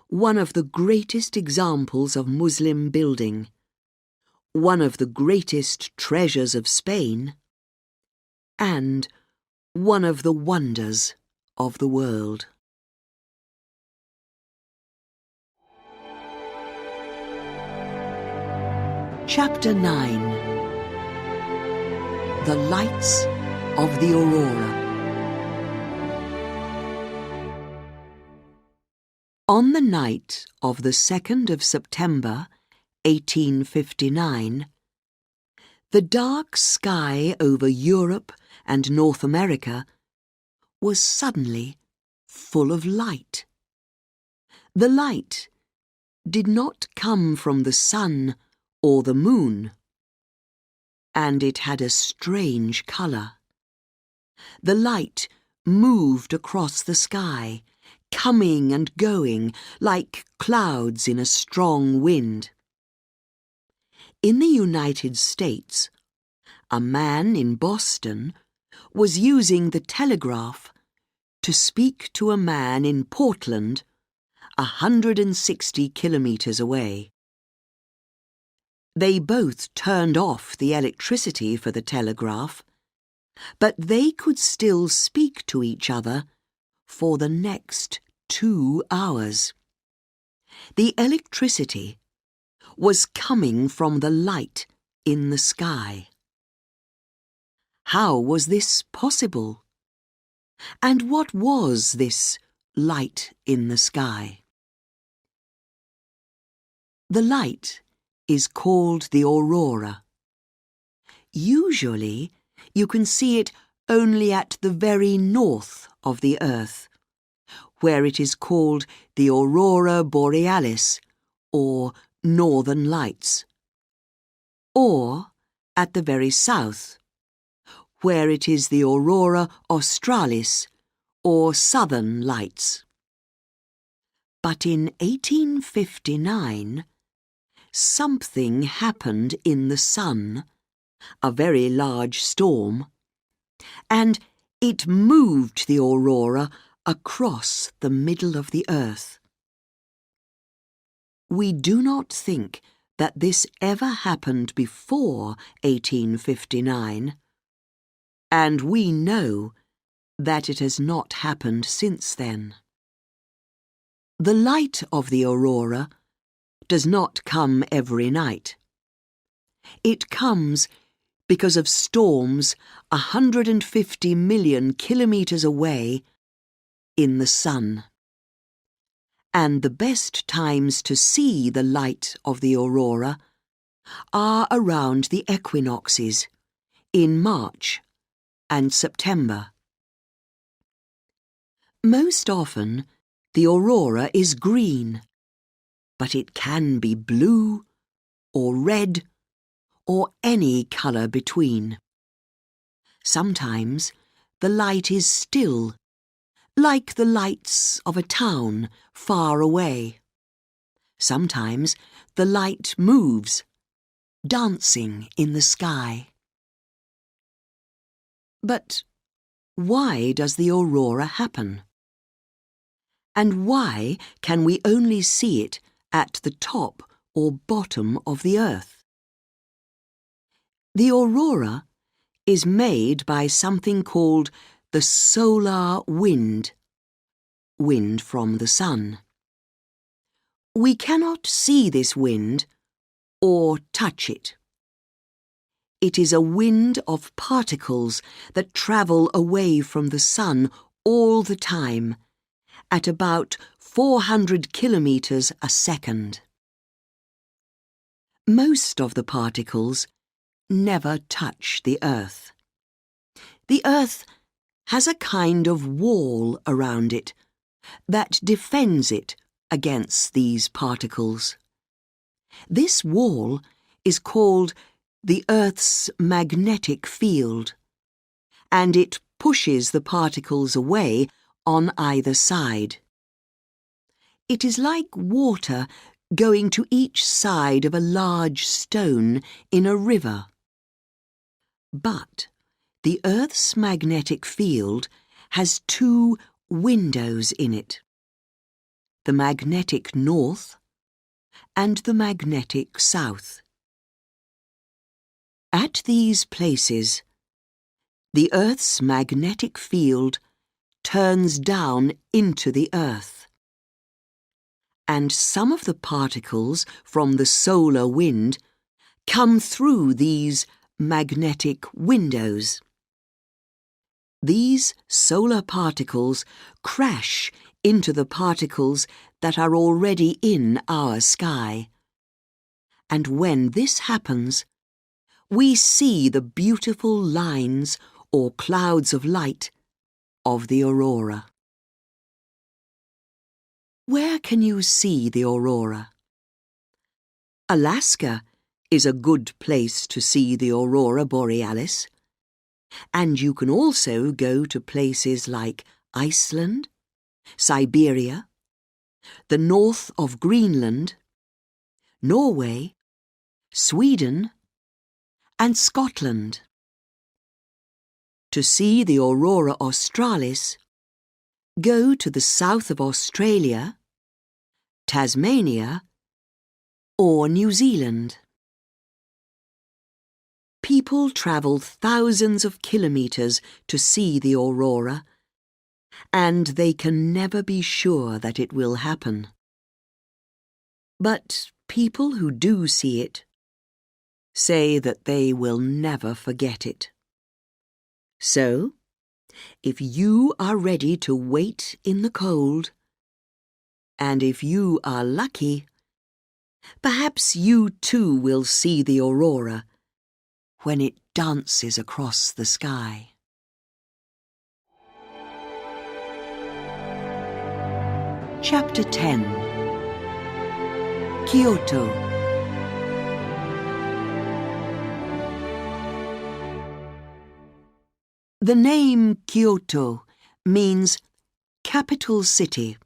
one of the greatest examples of Muslim building, one of the greatest treasures of Spain, and one of the wonders of the world. Chapter 9. The Lights of the Aurora. On the night of the 2nd of September, 1859, the dark sky over Europe and North America was suddenly full of light. The light did not come from the sun or the moon, and it had a strange colour. The light moved across the sky, coming and going like clouds in a strong wind. In the United States, a man in Boston was using the telegraph to speak to a man in Portland, 160 kilometres away. They both turned off the electricity for the telegraph, but they could still speak to each other for the next 2 hours. The electricity was coming from the light in the sky. How was this possible? And what was this light in the sky? The light is called the aurora. Usually, you can see it only at the very north of the Earth, where it is called the aurora borealis, or northern lights, or at the very south, where it is the aurora australis, or southern lights. But in 1859, something happened in the sun, a very large storm, and it moved the aurora across the middle of the Earth. We do not think that this ever happened before 1859, and we know that it has not happened since then. The light of the aurora does not come every night. It comes because of storms 150 million kilometres away in the sun. And the best times to see the light of the aurora are around the equinoxes, in March and September. Most often, the aurora is green, but it can be blue or red or any colour between. Sometimes the light is still, like the lights of a town far away. Sometimes the light moves, dancing in the sky. But why does the aurora happen? And why can we only see it at the top or bottom of the earth. The aurora is made by something called the solar wind, wind from the sun. We cannot see this wind or touch it. It is a wind of particles that travel away from the sun all the time at about 400 kilometers a second. Most of the particles never touch the earth. The earth has a kind of wall around it that defends it against these particles. This wall is called the Earth's magnetic field, and it pushes the particles away on either side. It is like water going to each side of a large stone in a river. But the Earth's magnetic field has two windows in it: the magnetic north and the magnetic south. At these places, the Earth's magnetic field turns down into the earth, and some of the particles from the solar wind come through these magnetic windows. These solar particles crash into the particles that are already in our sky. And when this happens, we see the beautiful lines or clouds of light of the aurora. Where can you see the aurora? Alaska is a good place to see the aurora borealis, and you can also go to places like Iceland, Siberia, the north of Greenland, Norway, Sweden, and Scotland. To see the aurora australis, go to the south of Australia, Tasmania, or New Zealand. People travel thousands of kilometers to see the aurora, and they can never be sure that it will happen. But people who do see it say that they will never forget it. So, if you are ready to wait in the cold, and if you are lucky, perhaps you too will see the aurora when it dances across the sky. Chapter 10. Kyoto. The name Kyoto means capital city,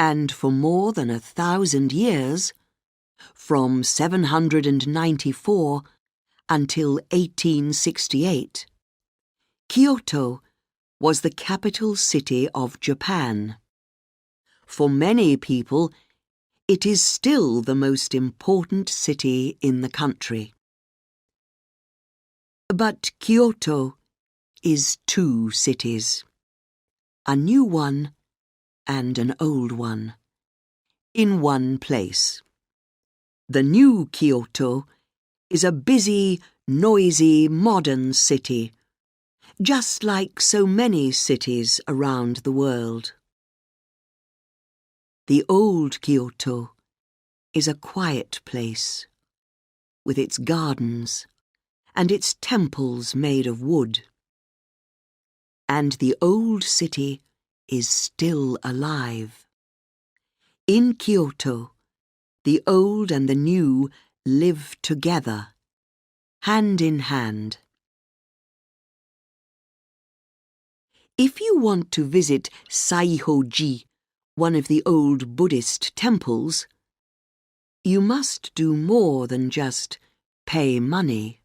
and for more than 1,000 years, from 794 until 1868, Kyoto was the capital city of Japan. For many people, it is still the most important city in the country. But Kyoto is two cities, a new one and an old one, in one place. The new Kyoto is a busy, noisy, modern city, just like so many cities around the world. The old Kyoto is a quiet place, with its gardens and its temples made of wood. And the old city is still alive. In Kyoto, the old and the new live together, hand in hand. If you want to visit Saihoji, one of the old Buddhist temples, you must do more than just pay money.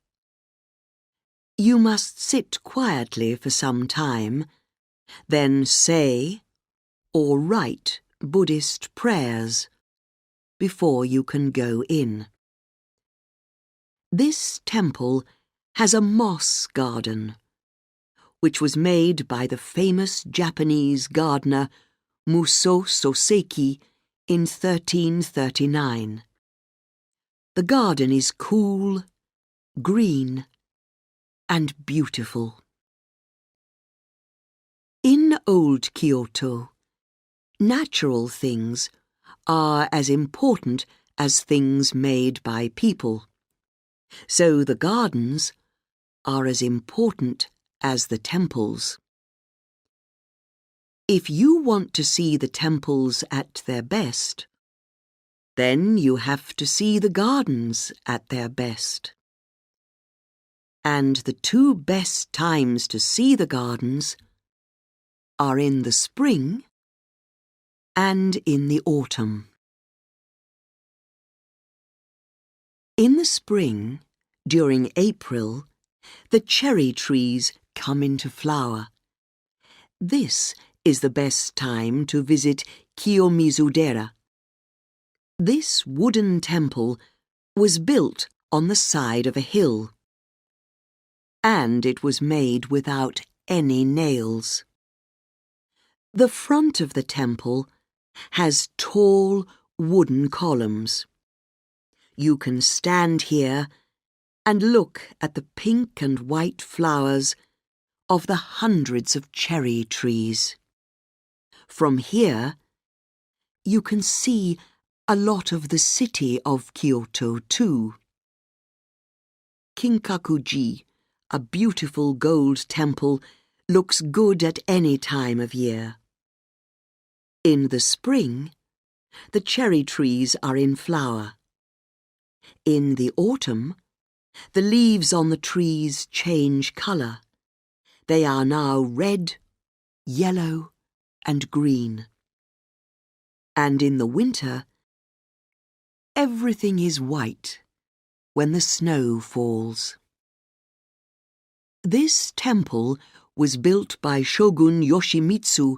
You must sit quietly for some time, then say or write Buddhist prayers before you can go in. This temple has a moss garden, which was made by the famous Japanese gardener Musō Soseki in 1339. The garden is cool, green, and beautiful. In Old Kyoto, natural things are as important as things made by people, so the gardens are as important as the temples. If you want to see the temples at their best, then you have to see the gardens at their best. And the two best times to see the gardens are in the spring and in the autumn. In the spring, during April, the cherry trees come into flower. This is the best time to visit Kiyomizu-dera. This wooden temple was built on the side of a hill, and it was made without any nails. The front of the temple has tall wooden columns. You can stand here and look at the pink and white flowers of the hundreds of cherry trees. From here, you can see a lot of the city of Kyoto too. Kinkaku-ji, a beautiful gold temple, looks good at any time of year. In the spring, the cherry trees are in flower. In the autumn, the leaves on the trees change colour. They are now red, yellow, and green. And in the winter, everything is white when the snow falls. This temple was built by Shogun Yoshimitsu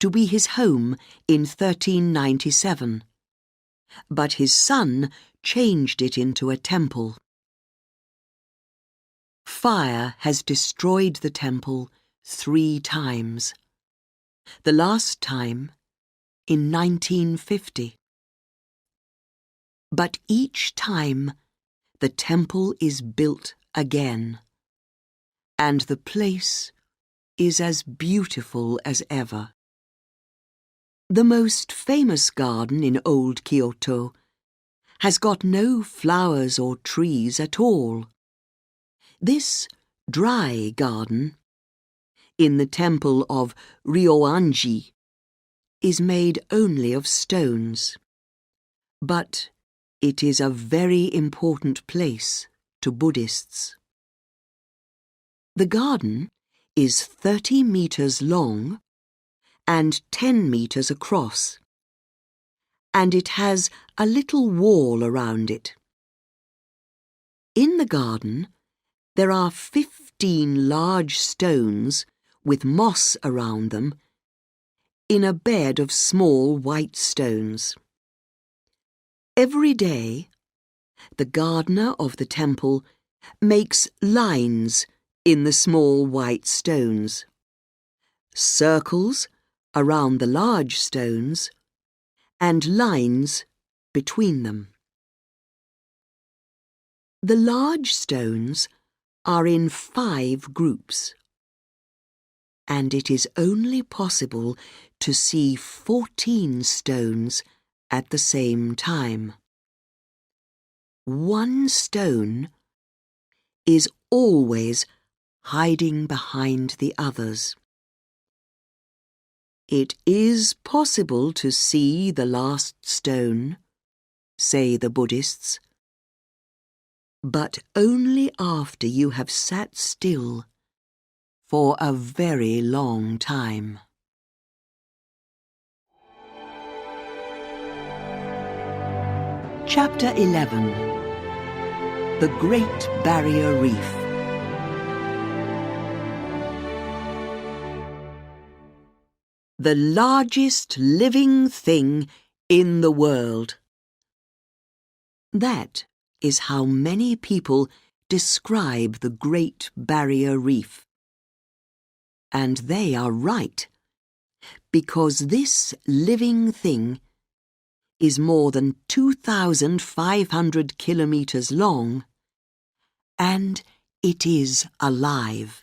to be his home in 1397, but his son changed it into a temple. Fire has destroyed the temple 3 times. The last time in 1950. But each time the temple is built again, and the place is as beautiful as ever. The most famous garden in Old Kyoto has got no flowers or trees at all. This dry garden, in the temple of Ryoanji, is made only of stones. But it is a very important place to Buddhists. The garden is 30 meters long and 10 meters across, and it has a little wall around it. In the garden, there are 15 large stones with moss around them in a bed of small white stones. Every day, the gardener of the temple makes lines in the small white stones, circles around the large stones, and lines between them. The large stones are in 5 groups, and it is only possible to see 14 stones at the same time. One stone is always hiding behind the others. It is possible to see the last stone, say the Buddhists, but only after you have sat still for a very long time. Chapter 11. The Great Barrier Reef. The largest living thing in the world. That is how many people describe the Great Barrier Reef. And they are right, because this living thing is more than 2,500 kilometers long, and it is alive.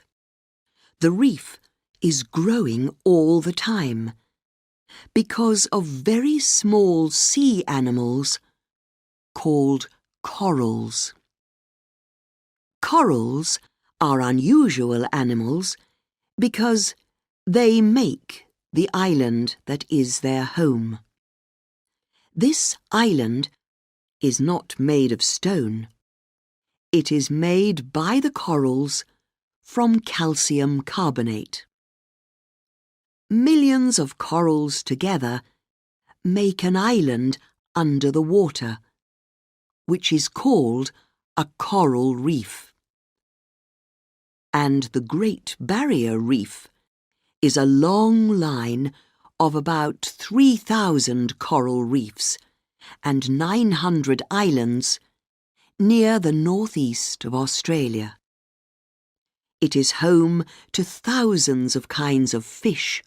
The reef is growing all the time because of very small sea animals called corals. Corals are unusual animals because they make the island that is their home. This island is not made of stone. It is made by the corals from calcium carbonate. Millions of corals together make an island under the water, which is called a coral reef. And the Great Barrier Reef is a long line of about 3,000 coral reefs and 900 islands near the northeast of Australia. It is home to thousands of kinds of fish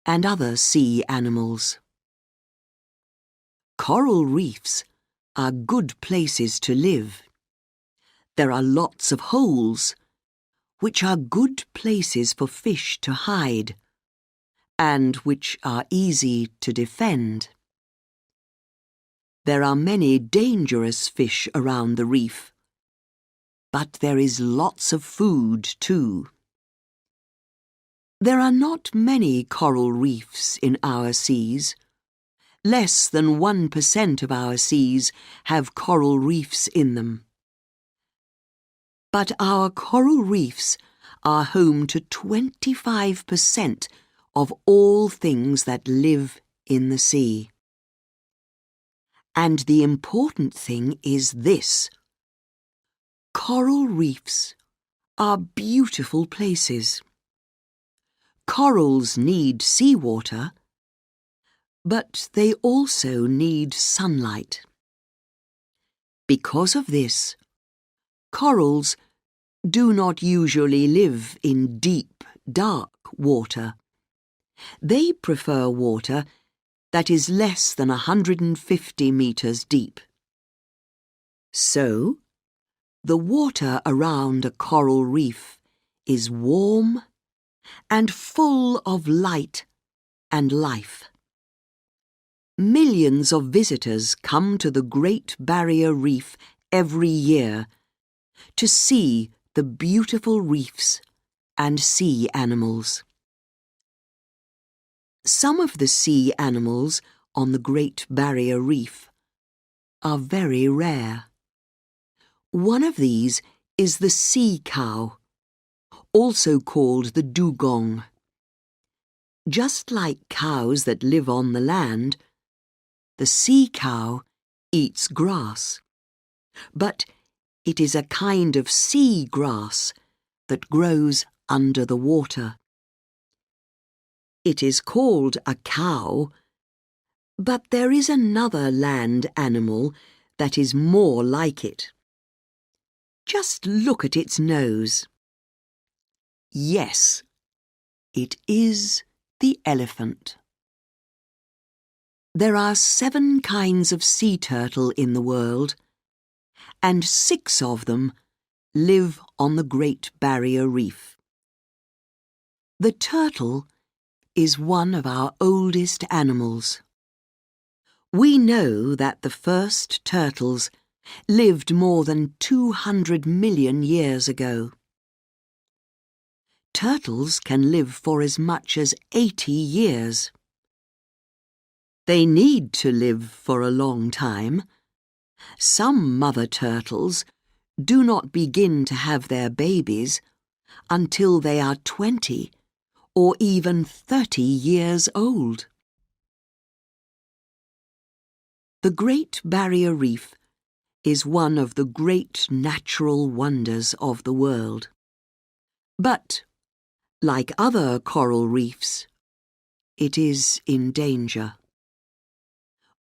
and other sea animals. Coral reefs are good places to live. There are lots of holes, which are good places for fish to hide, and which are easy to defend. There are many dangerous fish around the reef, but there is lots of food too. There are not many coral reefs in our seas. Less than 1% of our seas have coral reefs in them. But our coral reefs are home to 25% of all things that live in the sea. And the important thing is this: coral reefs are beautiful places. Corals need seawater, but they also need sunlight. Because of this, corals do not usually live in deep, dark water. They prefer water that is less than 150 meters deep. So, the water around a coral reef is warm and full of light and life. Millions of visitors come to the Great Barrier Reef every year to see the beautiful reefs and sea animals. Some of the sea animals on the Great Barrier Reef are very rare. One of these is the sea cow, also called the dugong. Just like cows that live on the land, the sea cow eats grass, but it is a kind of sea grass that grows under the water. It is called a cow, but there is another land animal that is more like it. Just look at its nose. Yes, it is the elephant. There are 7 kinds of sea turtle in the world, and 6 of them live on the Great Barrier Reef. The turtle is one of our oldest animals. We know that the first turtles lived more than 200 million years ago. Turtles can live for as much as 80 years. They need to live for a long time. Some mother turtles do not begin to have their babies until they are 20 or even 30 years old. The Great Barrier Reef is one of the great natural wonders of the world. But, like other coral reefs, it is in danger.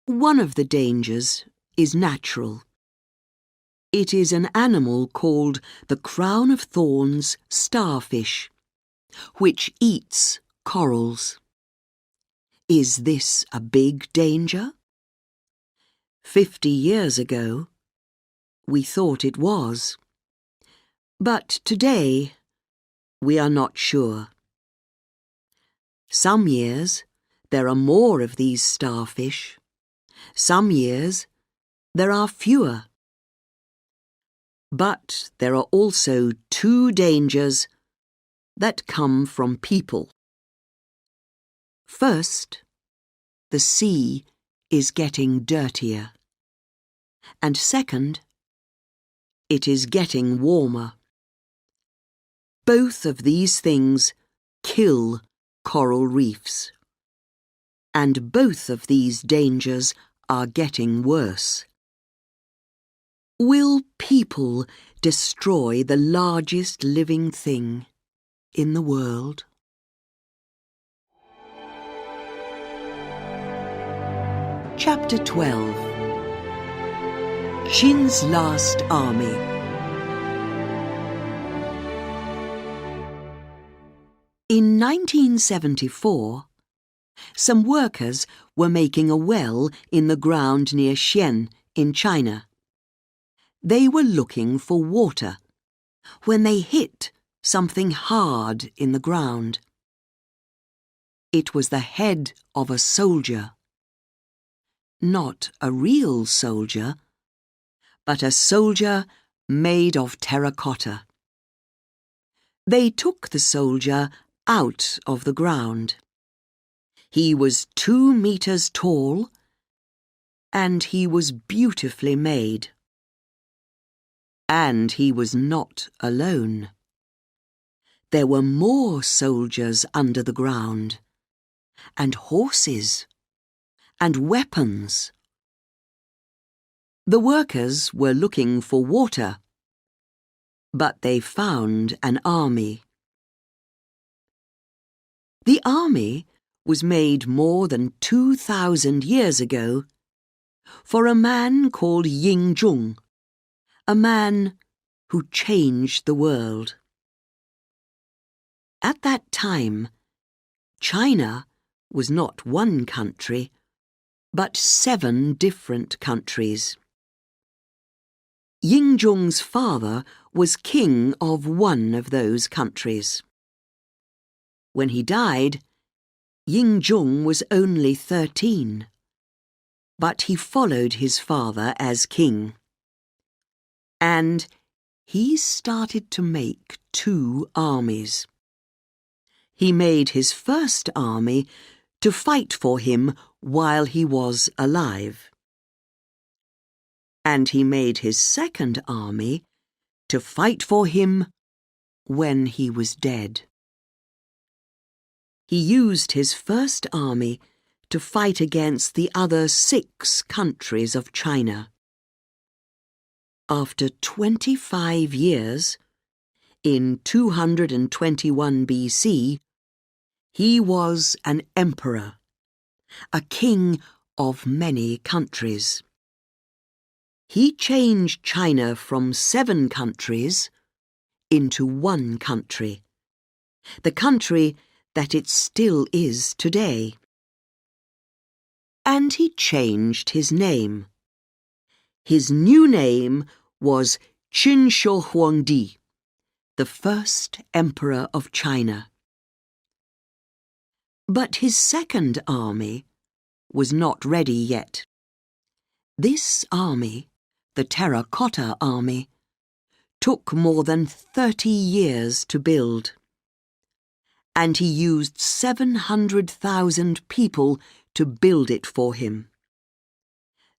One of the dangers is natural. It is an animal called the crown of thorns starfish, which eats corals. Is this a big danger? 50 years ago, we thought it was. But today, we are not sure. Some years, there are more of these starfish. Some years, there are fewer. But there are also two dangers that come from people. First, the sea is getting dirtier. And second, it is getting warmer. Both of these things kill coral reefs. And both of these dangers are getting worse. Will people destroy the largest living thing in the world? Chapter 12. Qin's Last Army. In 1974, some workers were making a well in the ground near Xi'an in China. They were looking for water when they hit something hard in the ground. It was the head of a soldier. Not a real soldier, but a soldier made of terracotta. They took the soldier out of the ground. He was 2 meters tall, and he was beautifully made. And he was not alone. There were more soldiers under the ground, and horses, and weapons. The workers were looking for water, but they found an army. The army was made more than 2,000 years ago for a man called Ying Zhong, a man who changed the world. At that time, China was not one country, but 7 different countries. Ying Zhong's father was king of one of those countries. When he died, Ying Zhong was only 13, but he followed his father as king. And he started to make 2 armies. He made his first army to fight for him while he was alive. And he made his second army to fight for him when he was dead. He used his first army to fight against the other 6 countries of China. After 25 years, in 221 BC, he was an emperor, a king of many countries. He changed China from 7 countries into 1 country, the country that it still is today. And he changed his name. His new name was Qin Shi Huangdi, the first emperor of China. But his second army was not ready yet. This army, the Terracotta Army, took more than 30 years to build. And he used 700,000 people to build it for him.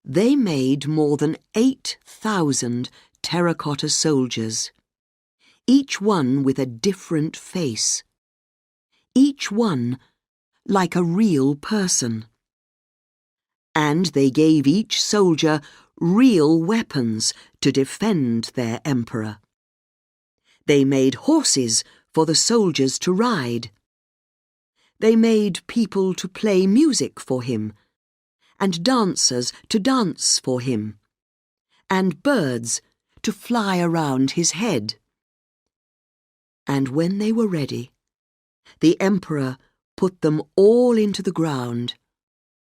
They made more than 8,000 terracotta soldiers, each one with a different face, each one like a real person. And they gave each soldier real weapons to defend their emperor. They made horses for the soldiers to ride. They made people to play music for him, and dancers to dance for him, and birds to fly around his head. And when they were ready, the emperor put them all into the ground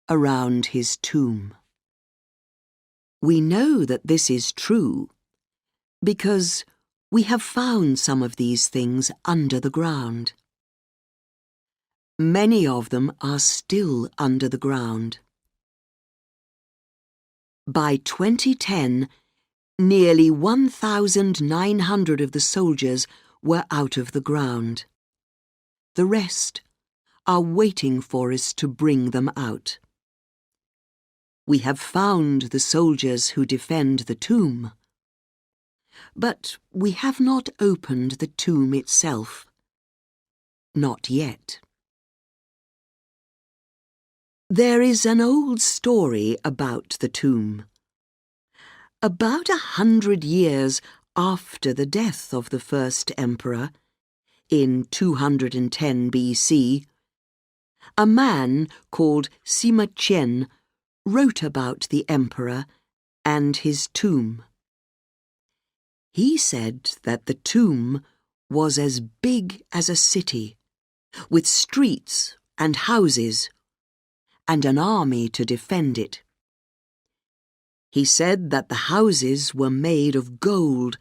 around his tomb. We know that this is true because we have found some of these things under the ground. Many of them are still under the ground. By 2010, nearly 1,900 of the soldiers were out of the ground. The rest are waiting for us to bring them out. We have found the soldiers who defend the tomb, but we have not opened the tomb itself. Not yet. There is an old story about the tomb. About 100 years after the death of the first emperor, in 210 BC, a man called Sima Qian wrote about the emperor and his tomb. He said that the tomb was as big as a city, with streets and houses, and an army to defend it. He said that the houses were made of gold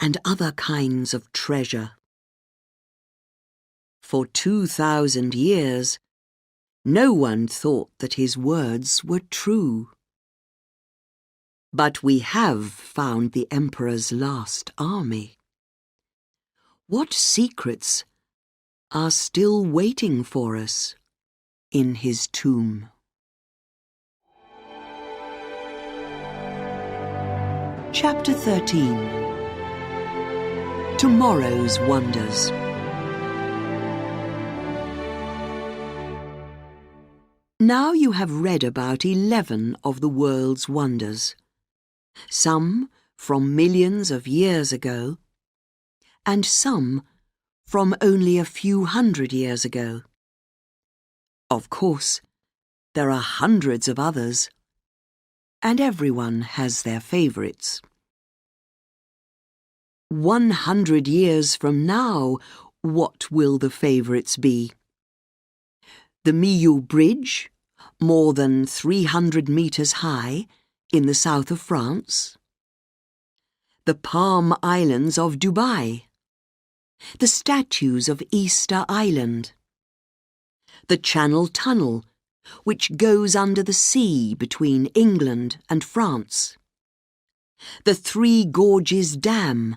and other kinds of treasure. For 2,000 years, no one thought that his words were true. But we have found the emperor's last army. What secrets are still waiting for us in his tomb? Chapter 13. Tomorrow's Wonders. Now you have read about 11 of the world's wonders, some from millions of years ago, and some from only a few hundred years ago. Of course, there are hundreds of others, and everyone has their favourites. 100 years from now, what will the favourites be? The Millau Bridge, more than 300 metres high, in the south of France. The Palm Islands of Dubai. The statues of Easter Island. The Channel Tunnel, which goes under the sea between England and France. The Three Gorges Dam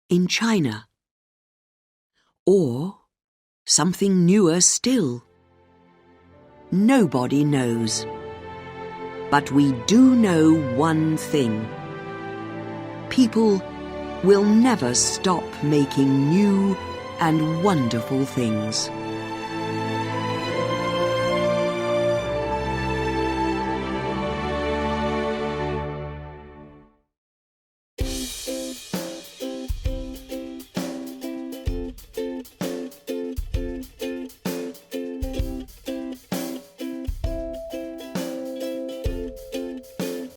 in China. Or something newer still. Nobody knows. But we do know one thing. People will never stop making new and wonderful things.